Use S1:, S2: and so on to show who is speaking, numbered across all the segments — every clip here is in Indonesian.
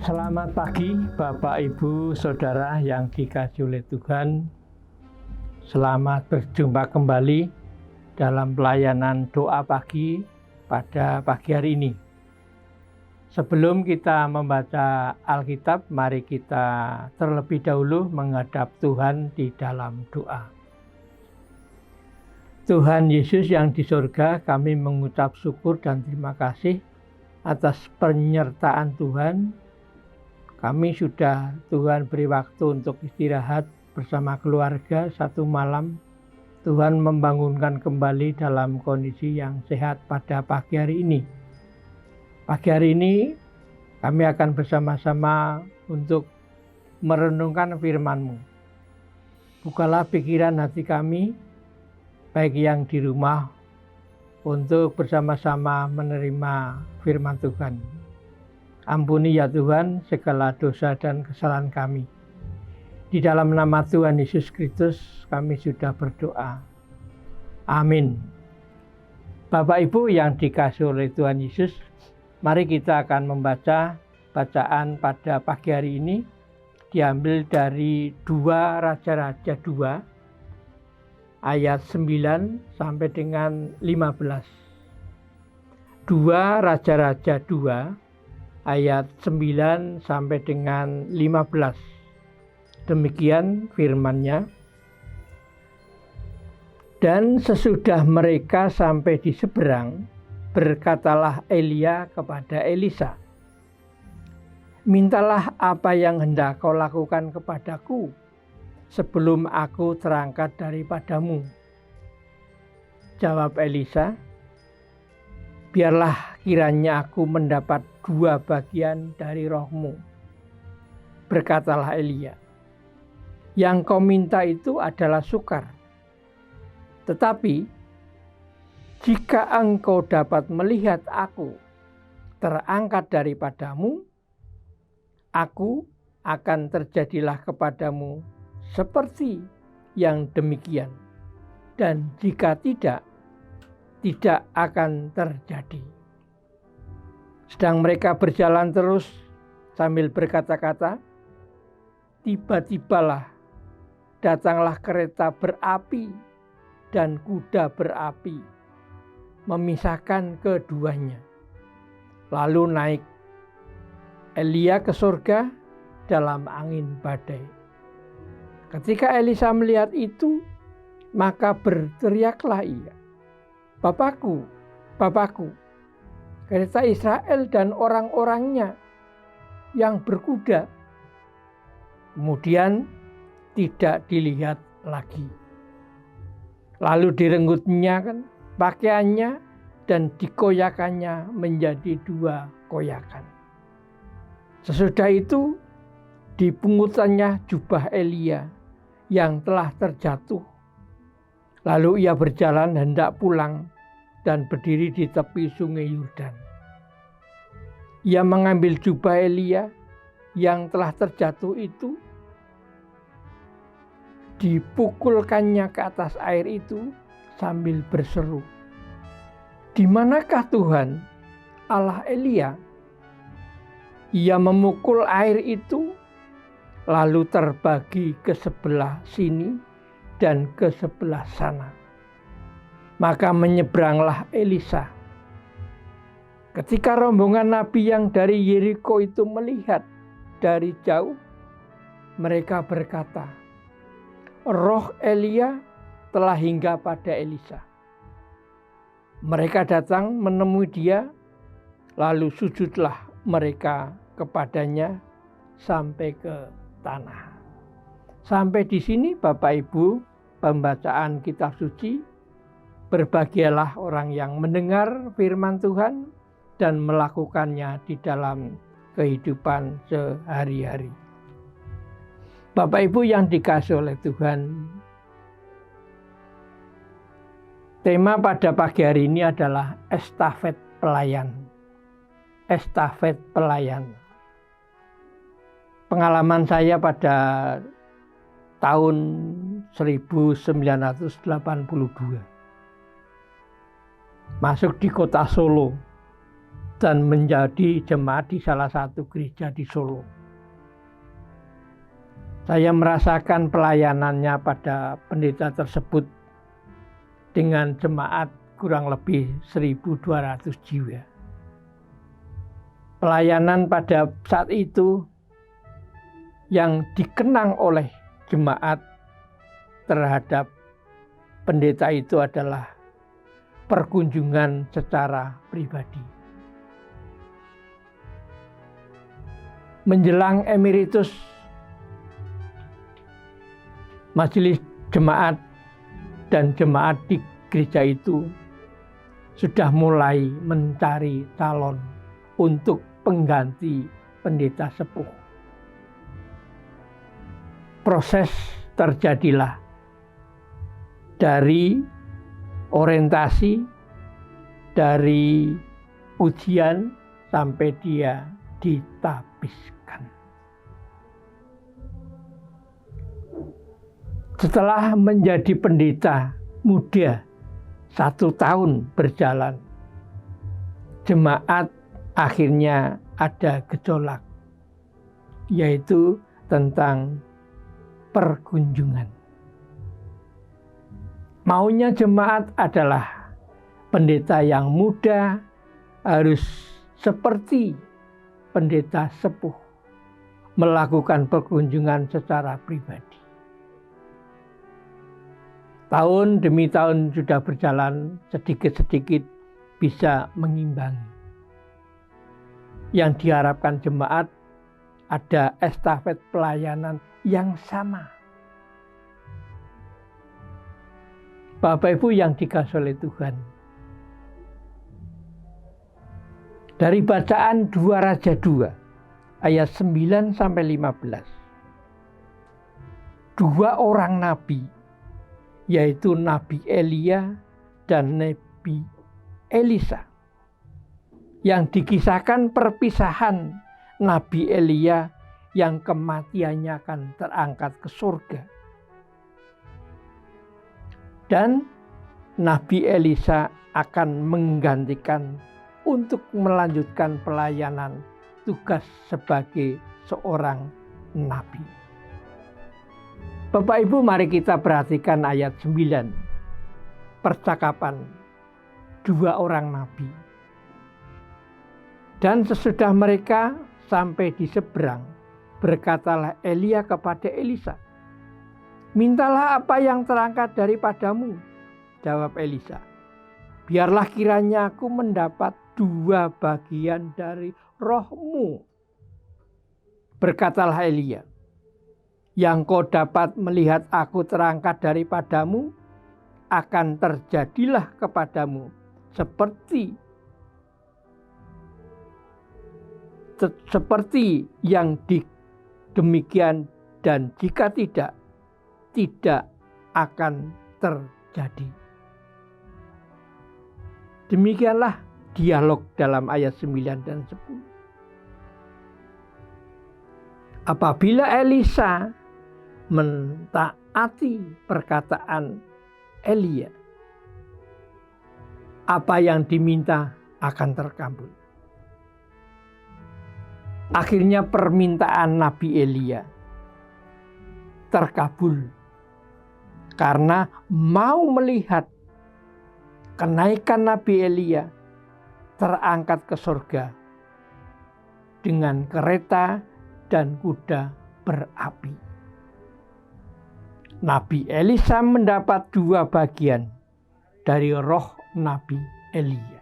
S1: Selamat pagi Bapak Ibu Saudara yang dikasihi oleh Tuhan. Selamat berjumpa kembali dalam pelayanan doa pagi pada pagi hari ini. Sebelum kita membaca Alkitab, mari kita terlebih dahulu menghadap Tuhan di dalam doa. Tuhan Yesus yang di surga, kami mengucap syukur dan terima kasih atas penyertaan Tuhan. Kami sudah Tuhan beri waktu untuk istirahat bersama keluarga satu malam. Tuhan membangunkan kembali dalam kondisi yang sehat pada pagi hari ini. Pagi hari ini kami akan bersama-sama untuk merenungkan firman-Mu. Bukalah pikiran hati kami, baik yang di rumah, untuk bersama-sama menerima firman Tuhan. Ampuni ya Tuhan segala dosa dan kesalahan kami. Di dalam nama Tuhan Yesus Kristus kami sudah berdoa. Amin. Bapak Ibu yang dikasihi oleh Tuhan Yesus, mari kita akan membaca bacaan pada pagi hari ini. Diambil dari 2 Raja-Raja 2 ayat 9 sampai dengan 15. 2 Raja-Raja 2 ayat 9 sampai dengan 15. Demikian firman-Nya. Dan sesudah mereka sampai di seberang, berkatalah Elia kepada Elisa, "Mintalah apa yang hendak kau lakukan kepadaku sebelum aku terangkat daripadamu." Jawab Elisa, "Biarlah kiranya aku mendapat 2 bagian dari rohmu." Berkatalah Elia, "Yang kau minta itu adalah sukar. Tetapi jika engkau dapat melihat aku terangkat daripadamu, aku akan terjadilah kepadamu seperti yang demikian. Dan jika tidak akan terjadi." Sedang mereka berjalan terus sambil berkata-kata, tiba-tibalah datanglah kereta berapi dan kuda berapi, memisahkan keduanya. Lalu naik Elia ke surga dalam angin badai. Ketika Elisa melihat itu, maka berteriaklah ia, "Bapakku, Bapakku, kereta Israel dan orang-orangnya yang berkuda." Kemudian tidak dilihat lagi. Lalu direnggutnya pakaiannya dan dikoyakannya menjadi 2 koyakan. Sesudah itu dipungutannya jubah Elia yang telah terjatuh. Lalu ia berjalan hendak pulang dan berdiri di tepi sungai Yordan. Ia mengambil jubah Elia yang telah terjatuh itu, dipukulkannya ke atas air itu sambil berseru, "Di manakah Tuhan, Allah Elia?" Ia memukul air itu, lalu terbagi ke sebelah sini dan ke sebelah sana. Maka menyeberanglah Elisa. Ketika rombongan nabi yang dari Yeriko itu melihat dari jauh, mereka berkata, "Roh Elia telah hingga pada Elisa." Mereka datang menemui dia, lalu sujudlah mereka kepadanya sampai ke tanah. Sampai di sini Bapak Ibu pembacaan kitab suci. Berbahagialah orang yang mendengar firman Tuhan dan melakukannya di dalam kehidupan sehari-hari. Bapak Ibu yang dikasihi oleh Tuhan, tema pada pagi hari ini adalah estafet pelayan. Estafet pelayan. Pengalaman saya pada tahun 1982. Masuk di kota Solo. dan menjadi jemaat di salah satu gereja di Solo. Saya merasakan pelayanannya pada pendeta tersebut dengan jemaat kurang lebih 1.200 jiwa. Pelayanan pada saat itu yang dikenang oleh jemaat terhadap pendeta itu adalah perkunjungan secara pribadi. Menjelang emeritus majelis jemaat dan jemaat di gereja itu sudah mulai mencari calon untuk pengganti pendeta sepuh. Proses terjadilah dari orientasi, dari ujian sampai dia ditabiskan. Setelah menjadi pendeta muda 1 tahun berjalan, jemaat akhirnya ada gejolak, yaitu tentang perkunjungan. Maunya jemaat adalah pendeta yang muda harus seperti pendeta sepuh, melakukan perkunjungan secara pribadi. Tahun demi tahun sudah berjalan, sedikit-sedikit bisa mengimbangi. Yang diharapkan jemaat ada estafet pelayanan yang sama. Bapak Ibu yang dikasihi oleh Tuhan, dari bacaan 2 Raja 2 ayat 9 sampai 15, 2 orang nabi, yaitu Nabi Elia dan Nabi Elisa, yang dikisahkan perpisahan Nabi Elia yang kematiannya akan terangkat ke surga, dan Nabi Elisa akan menggantikan untuk melanjutkan pelayanan tugas sebagai seorang nabi. Bapak Ibu, mari kita perhatikan ayat 9, percakapan 2 orang nabi. Dan sesudah mereka sampai di seberang, berkatalah Elia kepada Elisa, "Mintalah apa yang terangkat daripadamu." Jawab Elisa, "Biarlah kiranya aku mendapat 2 bagian dari rohmu." Berkatalah Elia, "Yang kau dapat melihat aku terangkat daripadamu, akan terjadilah kepadamu seperti yang demikian, dan jika tidak akan terjadi." Demikianlah dialog dalam ayat 9 dan 10. Apabila Elisa mentaati perkataan Elia, apa yang diminta akan terkabul. Akhirnya permintaan Nabi Elia terkabul karena mau melihat kenaikan Nabi Elia terangkat ke surga dengan kereta dan kuda berapi. Nabi Elisa mendapat 2 bagian dari roh Nabi Elia.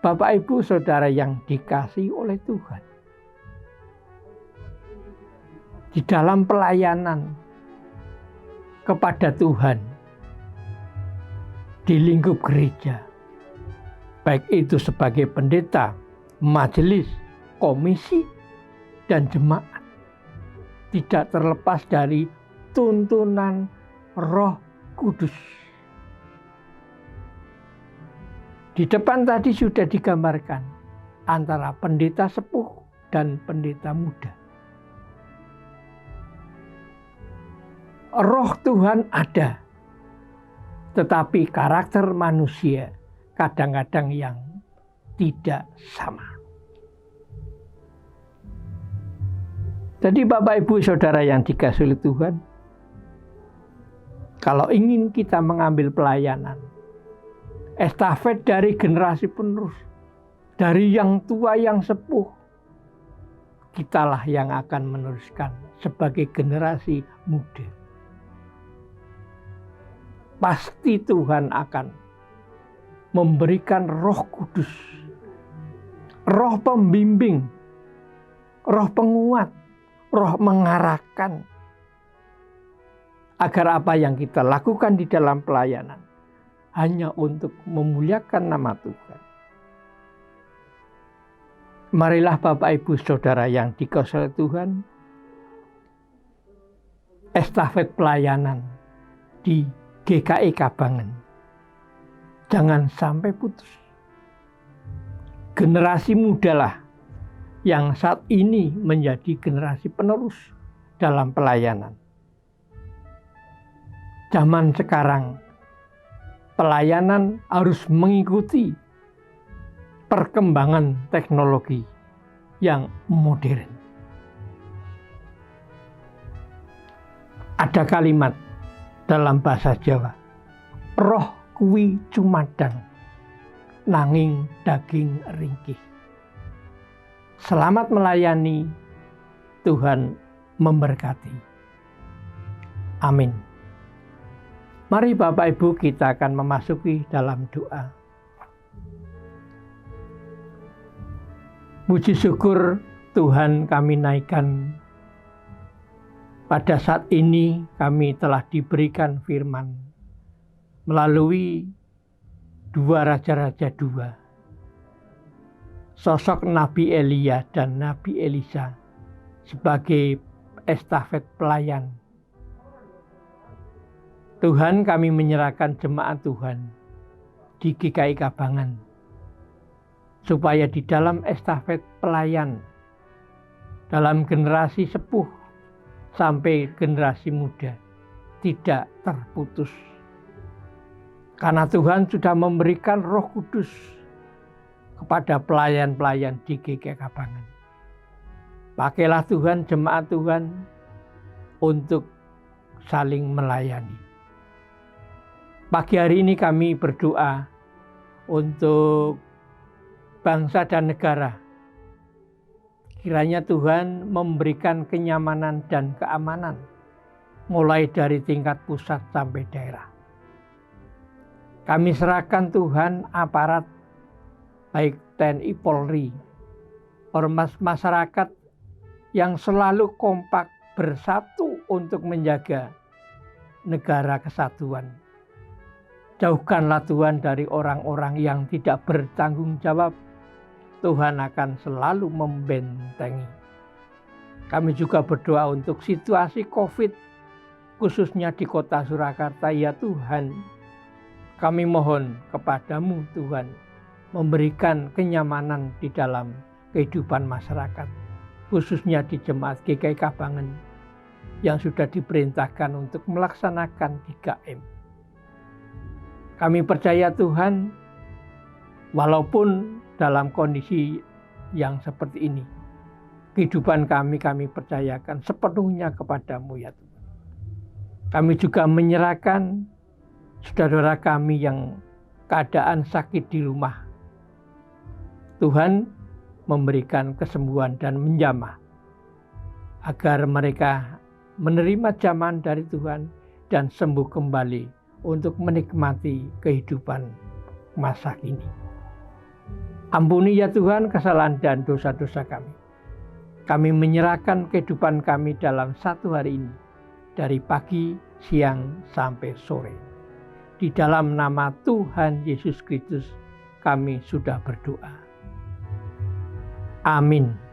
S1: Bapak Ibu Saudara yang dikasihi oleh Tuhan, di dalam pelayanan kepada Tuhan di lingkup gereja, baik itu sebagai pendeta, majelis, komisi, dan jemaat, tidak terlepas dari tuntunan Roh Kudus. Di depan tadi sudah digambarkan antara pendeta sepuh dan pendeta muda. Roh Tuhan ada, tetapi karakter manusia kadang-kadang yang tidak sama. Jadi Bapak Ibu Saudara yang dikasihi oleh Tuhan, kalau ingin kita mengambil pelayanan, estafet dari generasi penerus, dari yang tua yang sepuh, kitalah yang akan meneruskan sebagai generasi muda. Pasti Tuhan akan memberikan Roh Kudus, Roh pembimbing, Roh penguat, Roh mengarahkan, agar apa yang kita lakukan di dalam pelayanan hanya untuk memuliakan nama Tuhan. Marilah Bapak Ibu Saudara yang dikasihi Tuhan, estafet pelayanan di GKI Kabangen jangan sampai putus. Generasi mudalah yang saat ini menjadi generasi penerus dalam pelayanan. Zaman sekarang pelayanan harus mengikuti perkembangan teknologi yang modern. Ada kalimat dalam bahasa Jawa, roh kuwi cumadang, nanging daging ringkih. Selamat melayani, Tuhan memberkati. Amin. Mari Bapak Ibu kita akan memasuki dalam doa. Puji syukur Tuhan kami naikkan. Pada saat ini kami telah diberikan firman melalui 2 Raja-Raja 2. Sosok Nabi Elia dan Nabi Elisa sebagai estafet pelayan. Tuhan, kami menyerahkan jemaat Tuhan di GKI Kabangen, supaya di dalam estafet pelayan, dalam generasi sepuh sampai generasi muda, tidak terputus. Karena Tuhan sudah memberikan Roh Kudus kepada pelayan-pelayan di GKI Kabangen. Pakailah Tuhan jemaat Tuhan untuk saling melayani. Pagi hari ini kami berdoa untuk bangsa dan negara. Kiranya Tuhan memberikan kenyamanan dan keamanan, mulai dari tingkat pusat sampai daerah. Kami serahkan Tuhan aparat, baik TNI Polri, ormas masyarakat yang selalu kompak bersatu untuk menjaga negara kesatuan. Jauhkanlah Tuhan dari orang-orang yang tidak bertanggung jawab. Tuhan akan selalu membentengi. Kami juga berdoa untuk situasi COVID, khususnya di kota Surakarta. Ya Tuhan, kami mohon kepadamu Tuhan, memberikan kenyamanan di dalam kehidupan masyarakat, khususnya di jemaat GKI Kabangen yang sudah diperintahkan untuk melaksanakan 3M. Kami percaya Tuhan, walaupun dalam kondisi yang seperti ini, kehidupan kami percayakan sepenuhnya kepadamu ya Tuhan. Kami juga menyerahkan saudara kami yang keadaan sakit di rumah. Tuhan memberikan kesembuhan dan menjamah, agar mereka menerima jamahan dari Tuhan dan sembuh kembali untuk menikmati kehidupan masa kini. Ampuni ya Tuhan kesalahan dan dosa-dosa kami. Kami menyerahkan kehidupan kami dalam satu hari ini, dari pagi, siang, sampai sore. Di dalam nama Tuhan Yesus Kristus kami sudah berdoa. Amin.